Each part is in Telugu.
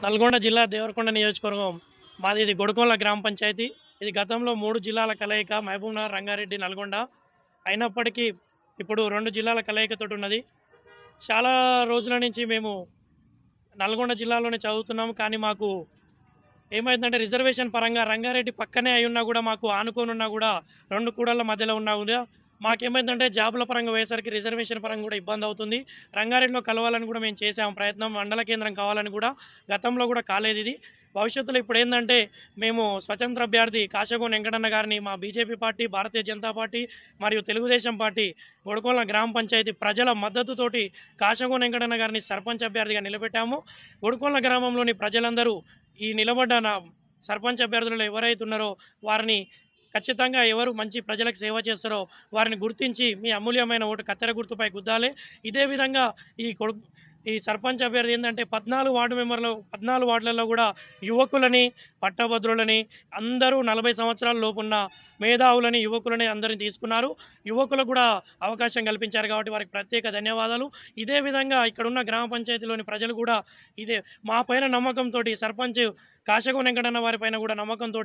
నల్గొండ జిల్లా దేవరకొండ నియోజకవర్గం మాది. ఇది గొడకొండ గ్రామ పంచాయతీ. ఇది గతంలో 3 జిల్లాల కలయిక మహబూబ్‌నగర్, రంగారెడ్డి, నల్గొండ. అయినప్పటికీ ఇప్పుడు 2 జిల్లాల కలయికతోటి ఉన్నది. చాలా రోజుల నుంచి మేము నల్గొండ జిల్లాలోనే చదువుతున్నాము. కానీ మాకు ఏమైందంటే రిజర్వేషన్ పరంగా రంగారెడ్డి పక్కనే అయ్యున్నా కూడా, మాకు ఆనుకోనున్నా కూడా 2 కూడళ్ల మధ్యలో ఉన్నా కూడా మాకేమైందంటే జాబుల పరంగా పోయేసరికి రిజర్వేషన్ పరంగా కూడా ఇబ్బందవుతుంది. రంగారెడ్డిలో కలవాలని కూడా మేము చేసాము ప్రయత్నం. మండల కేంద్రం కావాలని కూడా గతంలో కూడా కాలేదిది. భవిష్యత్తులో ఇప్పుడేందంటే మేము స్వతంత్ర అభ్యర్థి కాశగోని వెంకటన్న గారిని మా BJP party, Bharatiya Janata party మరియు తెలుగుదేశం పార్టీ గొడకొండ గ్రామ పంచాయతీ ప్రజల మద్దతుతోటి కాశగోని వెంకటన్న గారిని సర్పంచ్ అభ్యర్థిగా నిలబెట్టాము. గొడకొండ గ్రామంలోని ప్రజలందరూ ఈ నిలబడ్డ సర్పంచ్ అభ్యర్థులు ఎవరైతే ఉన్నారో వారిని ఖచ్చితంగా ఎవరు మంచి ప్రజలకు సేవ చేస్తారో వారిని గుర్తించి మీ అమూల్యమైన ఓటు కత్తెర గుర్తుపై గుద్దాలి. ఇదే విధంగా ఈ సర్పంచ్ అభ్యర్థి ఏంటంటే 14 వార్డు మెంబర్లు 14 వార్డులలో కూడా యువకులని, పట్టభద్రులని, అందరూ 40 సంవత్సరాల లోపున్న మేధావులని, యువకులని అందరిని తీసుకున్నారు. యువకులకు కూడా అవకాశం కల్పించారు కాబట్టి వారికి ప్రత్యేక ధన్యవాదాలు. ఇదే విధంగా ఇక్కడున్న గ్రామ పంచాయతీలోని ప్రజలు కూడా ఇదే మా పైన నమ్మకంతో సర్పంచ్ కాశగోని వెంకటన్న వారి పైన కూడా నమ్మకంతో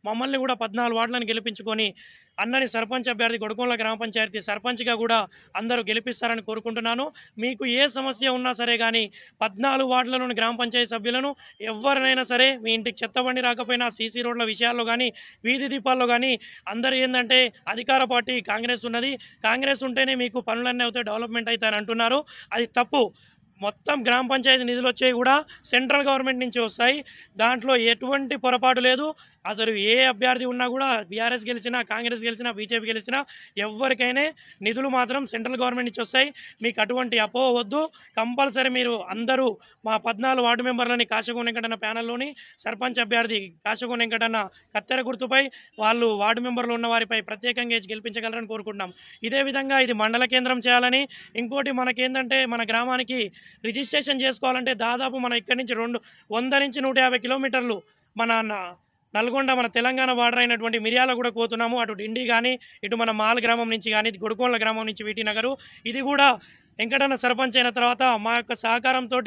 మమ్మల్ని కూడా 14 వార్డులను గెలిపించుకొని అన్నని సర్పంచ్ అభ్యర్థి గొడకొండ గ్రామ పంచాయతీ సర్పంచ్గా కూడా అందరూ గెలిపిస్తారని కోరుకుంటున్నాను. మీకు ఏ సమస్య ఉన్నా సరే కానీ 14 వార్డులలోని గ్రామ పంచాయతీ సభ్యులను ఎవరినైనా సరే మీ ఇంటికి చెత్తబండి రాకపోయినా సీసీ రోడ్ల విషయాల్లో కానీ, వీధి దీపాల్లో కానీ అందరూ ఏంటంటే అధికార పార్టీ కాంగ్రెస్ ఉన్నది. కాంగ్రెస్ ఉంటేనే మీకు పనులన్నీ అవుతాయి, డెవలప్మెంట్ అవుతాయని అంటున్నారు. అది తప్పు. మొత్తం గ్రామ పంచాయతీ నిధులు వచ్చేవి కూడా సెంట్రల్ గవర్నమెంట్ నుంచి వస్తాయి. దాంట్లో ఎటువంటి పొరపాటు లేదు. అసలు ఏ అభ్యర్థి ఉన్నా కూడా బీఆర్ఎస్ గెలిచినా, కాంగ్రెస్ గెలిచినా, బీజేపీ గెలిచినా ఎవరికైనా నిధులు మాత్రం సెంట్రల్ గవర్నమెంట్ నుంచి వస్తాయి. మీకు అటువంటి అపోహ వద్దు. కంపల్సరీ మీరు అందరూ మా 14 వార్డు మెంబర్లని కాశగోని వెంకటన్న ప్యానెల్లోని సర్పంచ్ అభ్యర్థి కాశగోని వెంకటన్న కత్తెర గుర్తుపై వాళ్ళు వార్డు మెంబర్లు ఉన్న వారిపై ప్రత్యేకంగా గెలిపించగలరని కోరుకుంటున్నాం. ఇదే విధంగా ఇది మండల కేంద్రం చేయాలని, ఇంకోటి మనకేంటంటే మన గ్రామానికి రిజిస్ట్రేషన్ చేసుకోవాలంటే దాదాపు మన ఇక్కడి నుంచి 100 నుంచి 150 కిలోమీటర్లు మన నల్గొండ మన తెలంగాణ బార్డర్ అయినటువంటి మిర్యాలగూడ పోతున్నాము. అటు డిండి కానీ, ఇటు మన మాల్ గ్రామం నుంచి కానీ, గొడకొండ గ్రామం నుంచి వీటి నగరు. ఇది కూడా వెంకటన్న సర్పంచ్ అయిన తర్వాత మా యొక్క సహకారంతో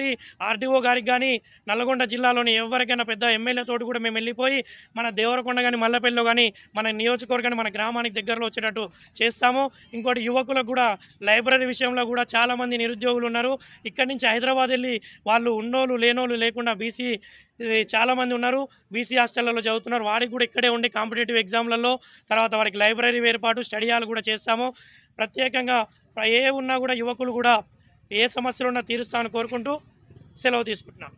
ఆర్డీఓ గారికి కానీ, నల్గొండ జిల్లాలోని ఎవరికైనా పెద్ద ఎమ్మెల్యేతోటి కూడా మేము వెళ్ళిపోయి మన దేవరకొండ కానీ, మల్లపల్లిలో కానీ మన నియోజకవర్గాన్ని మన గ్రామానికి దగ్గరలో వచ్చేటట్టు చేస్తాము. ఇంకోటి యువకులకు కూడా లైబ్రరీ విషయంలో కూడా చాలామంది నిరుద్యోగులు ఉన్నారు. ఇక్కడి నుంచి హైదరాబాద్ వెళ్ళి వాళ్ళు ఉన్నోళ్ళు లేనోళ్ళు లేకుండా బీసీ చాలామంది ఉన్నారు. బీసీ హాస్టళ్లలో చదువుతున్నారు. వారికి కూడా ఇక్కడే ఉండి కాంపిటేటివ్ ఎగ్జామ్లలో తర్వాత వారికి లైబ్రరీ ఏర్పాటు, స్టడీ హాల్ కూడా చేస్తాము. ప్రత్యేకంగా ఏ ఉన్నా కూడా యువకులు కూడా ఏ సమస్యలు ఉన్నా తీరుస్తామని కోరుకుంటూ సెలవు తీసుకుంటున్నాను.